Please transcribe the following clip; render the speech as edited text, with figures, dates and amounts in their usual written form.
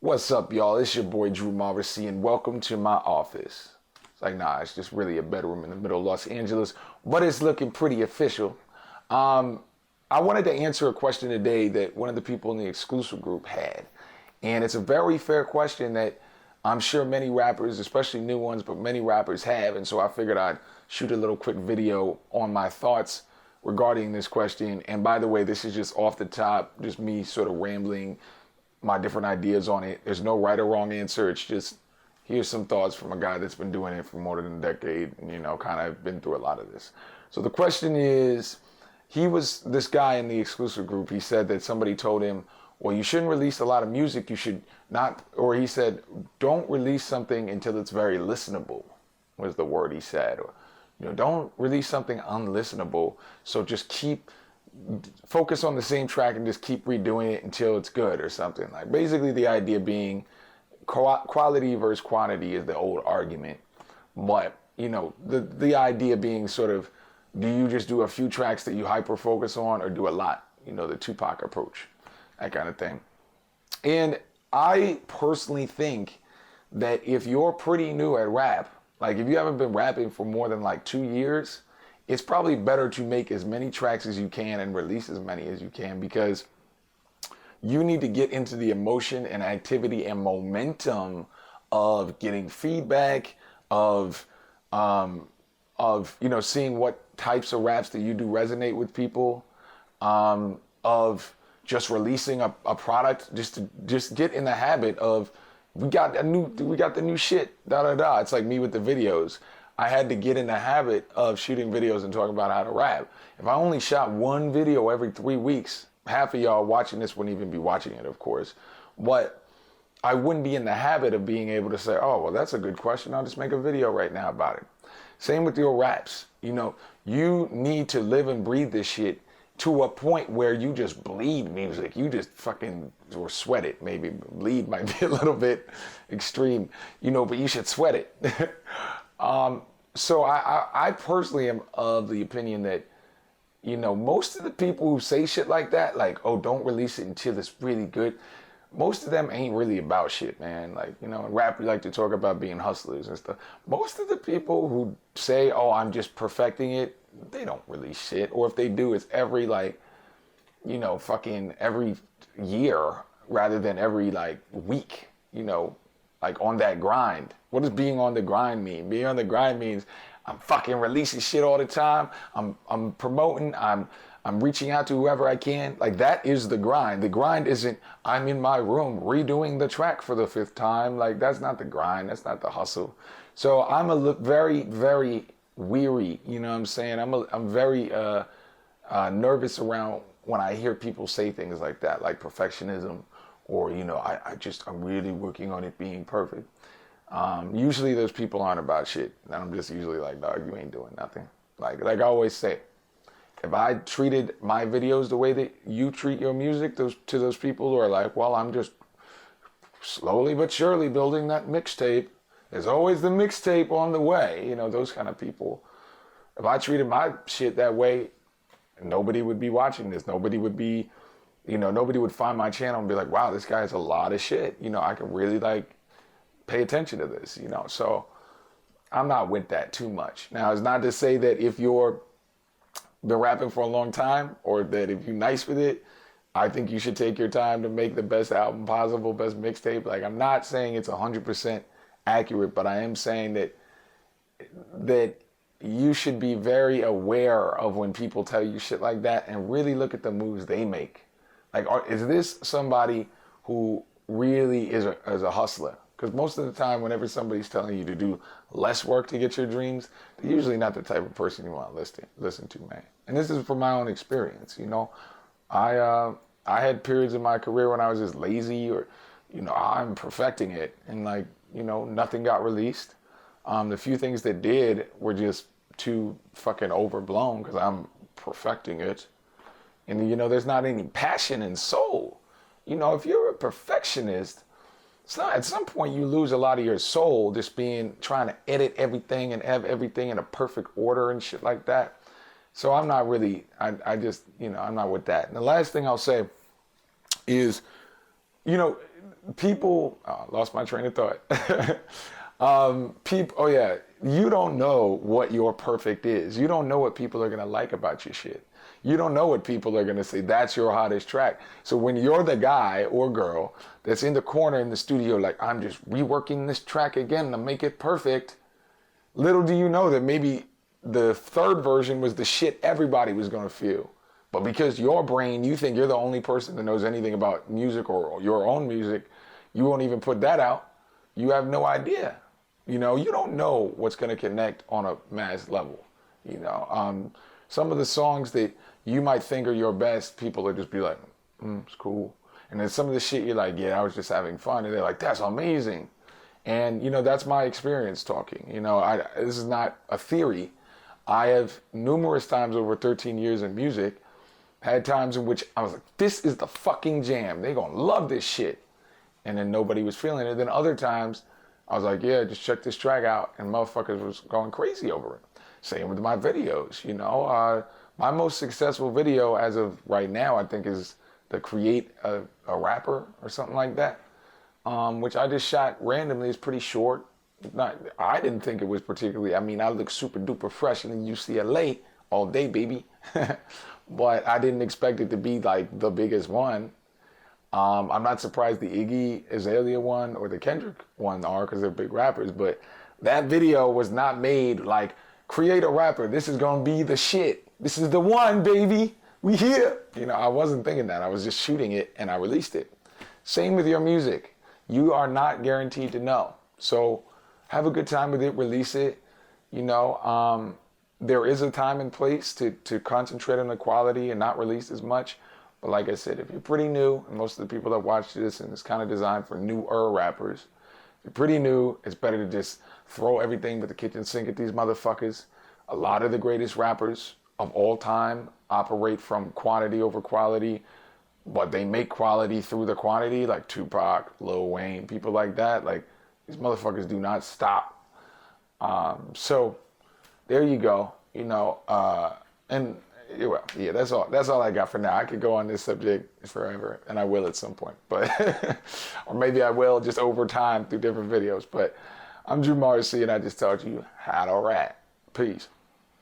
What's up, y'all? It's your boy Drew Morrissey, and welcome to my office. It's like, nah, it's just really a bedroom in the middle of Los Angeles, but it's looking pretty official. I wanted to answer a question today that one of the people in the exclusive group had, and it's a very fair question that I'm sure many rappers, especially new ones, but many rappers have, and so I figured I'd shoot a little quick video on my thoughts regarding this question. And by the way, this is just off the top, just me sort of rambling my different ideas on it. There's no right or wrong answer. It's just, here's some thoughts from a guy that's been doing it for more than a decade and, kind of been through a lot of this. So the question is, this guy in the exclusive group, he said that somebody told him, well, you shouldn't release a lot of music. You should not, or he said, don't release something until it's very listenable, was the word he said. Or, don't release something unlistenable. So just focus on the same track and just keep redoing it until it's good or something. Like, basically the idea being quality versus quantity is the old argument. But, the idea being sort of, do you just do a few tracks that you hyper focus on or do a lot? The Tupac approach, that kind of thing. And I personally think that if you're pretty new at rap, like if you haven't been rapping for more than like 2 years, it's probably better to make as many tracks as you can and release as many as you can, because you need to get into the emotion and activity and momentum of getting feedback, of seeing what types of raps that you do resonate with people, of just releasing a product, just get in the habit of, we got the new shit, da da da. It's like me with the videos. I had to get in the habit of shooting videos and talking about how to rap. If I only shot one video every 3 weeks, half of y'all watching this wouldn't even be watching it, of course. But I wouldn't be in the habit of being able to say, oh, well, that's a good question. I'll just make a video right now about it. Same with your raps. You need to live and breathe this shit to a point where you just bleed music. You just fucking, or sweat it, maybe. Bleed might be a little bit extreme, but you should sweat it. So I personally am of the opinion that, most of the people who say shit like that, like, oh, don't release it until it's really good, most of them ain't really about shit, man. Like, in rap, we like to talk about being hustlers and stuff. Most of the people who say, oh, I'm just perfecting it, they don't release shit. Or if they do, it's every, fucking every year rather than every, week, like on that grind. What does being on the grind mean? Being on the grind means I'm fucking releasing shit all the time. I'm promoting. I'm reaching out to whoever I can. Like, that is the grind. The grind isn't I'm in my room redoing the track for the 5th time. Like, that's not the grind. That's not the hustle. So I'm very, very weary. You know what I'm saying? I'm very nervous around when I hear people say things like that, like perfectionism, or I'm really working on it being perfect. Usually those people aren't about shit. And I'm just usually like, dog, you ain't doing nothing. Like I always say, if I treated my videos the way that you treat your music, to those people who are like, well, I'm just slowly but surely building that mixtape. There's always the mixtape on the way. Those kind of people. If I treated my shit that way, nobody would be watching this. Nobody would be, nobody would find my channel and be like, wow, this guy has a lot of shit. I can really pay attention to this, So I'm not with that too much. Now, it's not to say that if you're been rapping for a long time, or that if you're nice with it, I think you should take your time to make the best album possible, best mixtape. Like, I'm not saying it's 100% accurate, but I am saying that you should be very aware of when people tell you shit like that and really look at the moves they make. Like, is this somebody who really is a hustler? Because most of the time, whenever somebody's telling you to do less work to get your dreams, they're usually not the type of person you want to listen to, man. And this is from my own experience, I had periods in my career when I was just lazy, or, I'm perfecting it, and nothing got released. The few things that did were just too fucking overblown because I'm perfecting it. And, there's not any passion and soul. If you're a perfectionist, it's not, at some point you lose a lot of your soul just trying to edit everything and have everything in a perfect order and shit like that. So I'm not really, I just, I'm not with that. And the last thing I'll say is, you know, people, lost my train of thought. People, oh yeah, you don't know what your perfect is. You don't know what people are going to like about your shit. You don't know what people are going to say. That's your hottest track. So when you're the guy or girl that's in the corner in the studio, like, I'm just reworking this track again to make it perfect, little do you know that maybe the third version was the shit everybody was going to feel. But because your brain, you think you're the only person that knows anything about music or your own music, you won't even put that out. You have no idea. You know, you don't know what's going to connect on a mass level. You know, some of the songs that you might think are your best, people will just be like, it's cool. And then some of the shit you're like, yeah, I was just having fun. And they're like, that's amazing. And, you know, that's my experience talking. You know, this is not a theory. I have numerous times over 13 years in music had times in which I was like, this is the fucking jam. They're going to love this shit. And then nobody was feeling it. Then other times I was like, yeah, just check this track out. And motherfuckers was going crazy over it. Same with my videos, you know. My most successful video as of right now, I think, is the Create a Rapper or something like that, which I just shot randomly. It's pretty short. I didn't think it was particularly, I mean, I look super duper fresh in UCLA all day, baby. But I didn't expect it to be like the biggest one. I'm not surprised the Iggy Azalea one or the Kendrick one are, because they're big rappers, but that video was not made like, create a rapper, this is gonna be the shit. This is the one, baby. We here. You know, I wasn't thinking that. I was just shooting it and I released it. Same with your music. You are not guaranteed to know. So have a good time with it, release it. You know, there is a time and place to concentrate on the quality and not release as much. But like I said, if you're pretty new, and most of the people that watch this, and it's kind of designed for newer rappers, if you're pretty new, it's better to just throw everything but the kitchen sink at these motherfuckers. A lot of the greatest rappers of all time operate from quantity over quality, but they make quality through the quantity, like Tupac, Lil Wayne, people like that. Like, these motherfuckers do not stop. So there you go, you know, and well, yeah, that's all I got for now. I could go on this subject forever, and I will at some point, but or maybe I will just over time through different videos. But I'm Drew Marcy, and I just taught you how to rap. Peace.